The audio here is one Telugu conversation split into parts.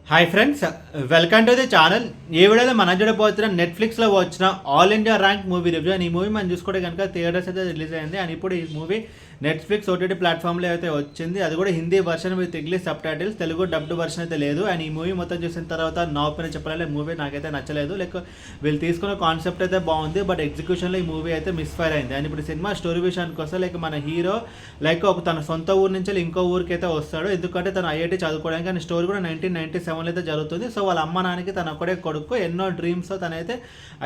Hi friends, welcome to the channel. ఈ వీడియోలో మనం చూడబోతున్న నెట్ఫ్లిక్స్లో వచ్చిన all India rank movie review. And ఈ మూవీ మనం చూసుకుంటే కనుక థియేటర్స్ అయితే రిలీజ్ అయింది. అండ్ ఇప్పుడు ఈ మూవీ నెట్ఫ్లిక్స్ ఓటీటీ ప్లాట్ఫామ్లో అయితే వచ్చింది. అది కూడా Hindi version with English sub titles, Telugu dubbed version అయితే లేదు. అండ్ ఈ మూవీ మొత్తం చూసిన తర్వాత నా ఒపీనియన్ చెప్పాలంటే మూవీ నాకైతే నచ్చలేదు. లైక్ వీళ్ళు తీసుకున్న కాన్సెప్ట్ అయితే బాగుంది, బట్ ఎగ్జిక్యూషన్లో ఈ మూవీ అయితే మిస్ఫైర్ అయింది. అండ్ ఇప్పుడు సినిమా స్టోరీ విషయానికి వస్తే లైక్ మన హీరో లైక్ ఒక తన సొంత ఊరు నుంచి ఇంకో ఊరికి అయితే వస్తాడు, ఎందుకంటే తను ఐఐటీ చదువుకోవడానికి. అండ్ స్టోరీ కూడా 1997లో అయితే జరుగుతుంది. సో వాళ్ళ అమ్మ నాన్నకి తన ఒక్కడే కొడుకు, ఎన్నో డ్రీమ్స్ తనైతే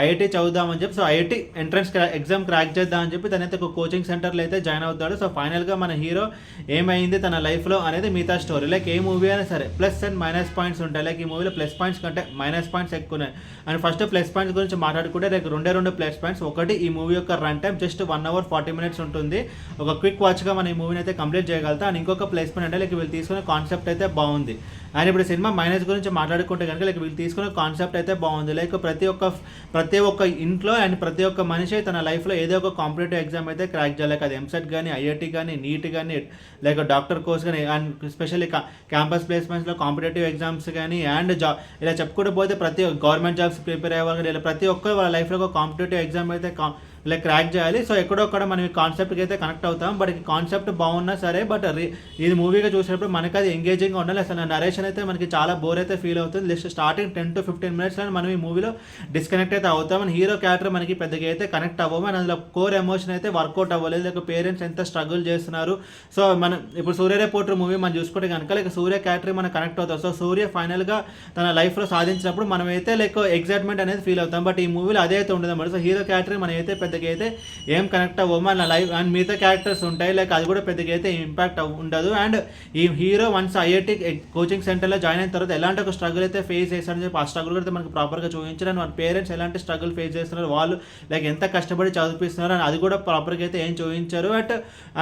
ఐఐటీ చదువుదామని చెప్పి, so IIT entrance exam crack చేద్దామని చెప్పి తనైతే ఒక కోచింగ్ సెంటర్లో అయితే జాయిన్ అవుతాడు. సో ఫైనల్గా మన హీరో ఏమైంది తన లైఫ్లో అనేది మిగతా స్టోరీ. లైక్ ఏ మూవీ అయినా సరే ప్లస్ అండ్ మైనస్ పాయింట్స్ ఉంటాయి. లైక్ ఈ మూవీలో ప్లస్ పాయింట్స్ కంటే మైనస్ పాయింట్స్ ఎక్కువ ఉన్నాయి. అండ్ ఫస్ట్ ప్లస్ పాయింట్స్ గురించి మాట్లాడుకుంటే లైక్ రెండు ప్లస్ పాయింట్స్. ఒకటి, ఈ మూవీ యొక్క run time just 1 hour 40 minutes ఉంటుంది. ఒక క్విక్ వాచ్గా మనం ఈ మూవీని అయితే కంప్లీట్ చేయగలుగుతాం. అండ్ ఇంకొక ప్లస్ పాయింట్ అంటే లైక్ వీళ్ళు తీసుకునే కాన్సెప్ట్ అయితే బాగుంది. అండ్ ఇప్పుడు సినిమా మైనస్ గురించి మాట్లాడుకుంటే కనుక లైక్ వీళ్ళు తీసుకునే కాన్సెప్ట్ అయితే బాగుంది. లైక్ ప్రతి ఒక్క ఇంట్లో అండ్ ప్రతి ఒక్క మనిషి తన లైఫ్లో ఏదో ఒక కాంపిటేటివ్ ఎగ్జామ్ అయితే క్రాక్ చేయాలి. అది ఎంసెట్ కానీ, ఐఐటీ కానీ, నీట్ కానీ, లేక డాక్టర్ కోర్స్ కానీ, అండ్ స్పెషల్లీ క్యాంపస్ ప్లేస్మెంట్స్లో కాంపిటేటివ్ ఎగ్జామ్స్ కానీ, అండ్ ఇలా చెప్పుకుంటూ పోతే ప్రతి గవర్నమెంట్ జాబ్స్ ప్రిపేర్ అయ్యేవాళ్ళు ఇలా ప్రతి ఒక్కరు వాళ్ళ లైఫ్లో ఒక కాంపిటేటివ్ ఎగ్జామ్ అయితే లైక్ క్రాక్ చేయాలి. సో ఎక్కడొక్కడ మనం ఈ కాన్సెప్ట్కి అయితే కనెక్ట్ అవుతాం. బట్ ఈ కాన్సెప్ట్ బాగున్నా సరే, బట్ ఇది మూవీగా చూసేటప్పుడు మనకి అది ఎంగేజింగ్గా ఉండాలి. అసలు నరేషన్ అయితే మనకి చాలా బోర్ అయితే ఫీల్ అవుతుంది. జస్ట్ స్టార్టింగ్ 10 to 15 minutes మనం ఈ మూవీలో డిస్కనెక్ట్ అయితే అవుతాం. అండ్ హీరో క్యారెక్టర్ మనకి పెద్దగా అయితే కనెక్ట్ అవ్వము. అండ్ అందులో కోర్ ఎమోషన్ అయితే వర్కౌట్ అవ్వలేదు. లేక పేరెంట్స్ ఎంత స్ట్రగుల్ చేస్తున్నారు. సో మనం ఇప్పుడు సూర్య రిపోర్టర్ మూవీ మనం చూసుకుంటే కనుక లైక్ సూర్య క్యారెక్టర్ మనకు కనెక్ట్ అవుతాం. సో సూర్య ఫైనల్గా తన లైఫ్లో సాధించినప్పుడు మనమైతే లైక్ ఎగ్జైట్మెంట్ అనేది ఫీల్ అవుతాం. బట్ ఈ మూవీలో అదే అయితే ఉండదు అన్నమాట. సో హీరో క్యారెక్టర్ మనం అయితే పెద్దగా అయితే ఏం కనెక్ట్ అవ్వము. అండ్ లైఫ్ అండ్ మిగతా క్యారెక్టర్స్ ఉంటాయి, లైక్ అది కూడా పెద్దగా అయితే ఇంపాక్ట్ ఉండదు. అండ్ ఈ హీరో వన్స్ ఐఐటీ కోచింగ్ సెంటర్లో జాయిన్ అయిన తర్వాత ఎలాంటి ఒక స్ట్రగుల్ అయితే ఫేస్ చేస్తారని చెప్పి ఆ స్ట్రగుల్ కూడా మనకి ప్రాపర్గా చూపించారు. అండ్ వాళ్ళ పేరెంట్స్ ఎలాంటి స్ట్రగుల్ ఫేస్ చేస్తున్నారు, వాళ్ళు లైక్ ఎంత కష్టపడి చదివిస్తున్నారు అని అది కూడా ప్రాపర్గా అయితే ఏం చూపించారు.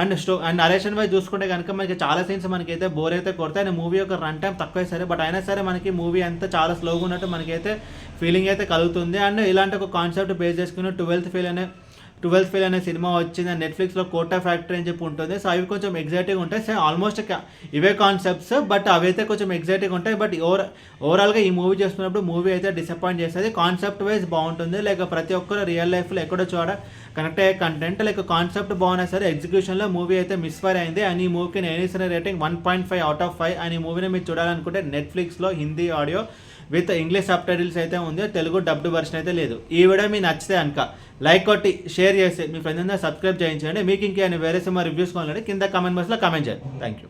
అండ్ నరేషన్ వైజ్ చూసుకుంటే కనుక మనకి చాలా సీన్స్ మనకి అయితే బోర్ అయితే కొడతాయి. అండ్ మూవీ యొక్క రన్ టైం తక్కువ సరే, బట్ అయినా సరే మనకి మూవీ అంతా చాలా స్లోగా ఉన్నట్టు మనకైతే ఫీలింగ్ అయితే కలుగుతుంది. అండ్ ఇలాంటి ఒక కాన్సెప్ట్ బేస్ చేసుకుని 12th ఫెయిల్ అనే సినిమా వచ్చింది. నెట్ఫ్లిక్స్లో కోటా ఫ్యాక్టరీ అని చెప్పి ఉంటుంది. సో అవి కొంచెం ఎగ్జైటింగ్ ఉంటాయి. సో ఆల్మోస్ట్ ఇవే కాన్సెప్ట్స్, బట్ అవైతే కొంచెం ఎగ్జైటింగ్ ఉంటాయి. బట్ ఓవరాల్గా ఈ మూవీ చేస్తున్నప్పుడు మూవీ అయితే డిసప్పాయింట్ చేస్తుంది. కాన్సెప్ట్ వైజ్ బాగుంటుంది. లైక్ ప్రతి ఒక్కరు రియల్ లైఫ్లో ఎక్కడో చోట కనెక్ట్ అయ్యే కంటెంట్. లైక్ కాన్సెప్ట్ బాగున్నా సరే ఎగ్జిక్యూషన్లో మూవీ అయితే మిస్ఫైర్ అయింది. అండ్ ఈ మూవీకి నేను ఇస్తున్న రేటింగ్ 1.5 out of 5. అండ్ ఈ మూవీని మీరు చూడాలనుకుంటే నెట్ఫ్లిక్స్లో Hindi audio with English sub titles అయితే ఉంది, తెలుగు డబ్డ్ వర్షన్ అయితే లేదు. ఈ వీడియో మీకు నచ్చితే కనుక లైక్ కొట్టి షేర్ చేసి మీ ఫ్రెండ్స్ అందరూ సబ్స్క్రైబ్ చేయించండి. మీకు ఇంకేమైనా వేరే సినిమా రివ్యూస్ కావాలంటే కింద కామెంట్ బాక్స్లో కామెంట్ చేయండి. Thank you.